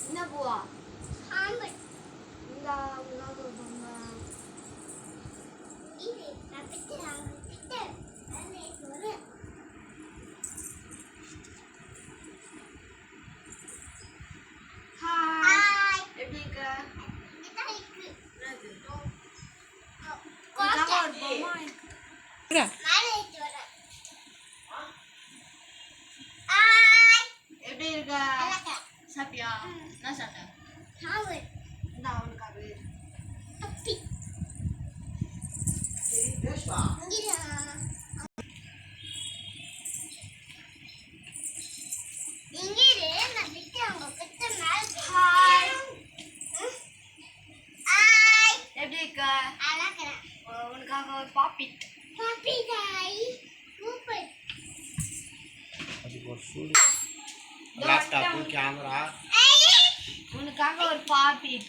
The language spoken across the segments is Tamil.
என்ன பூவா? இந்த எப்படி இருக்க? சாப்பிட்டியா? என்ன சாப்பிட்ட? இந்த அவனுக்காக எப்படி இருக்க? உனக்காக ஒரு பாப்பிட் லேப்டாப் கேமரா உனக்காக ஒரு பாப்பிட்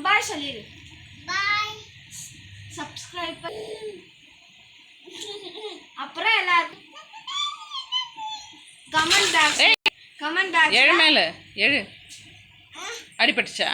பாய் சொல்லிடு. பாய் சப்ஸ்கிரைப் அப்புறம் எல்லாரும் கமெண்ட் பாக்ஸ் எழு மேல எழு அடிபட்டுச்சா?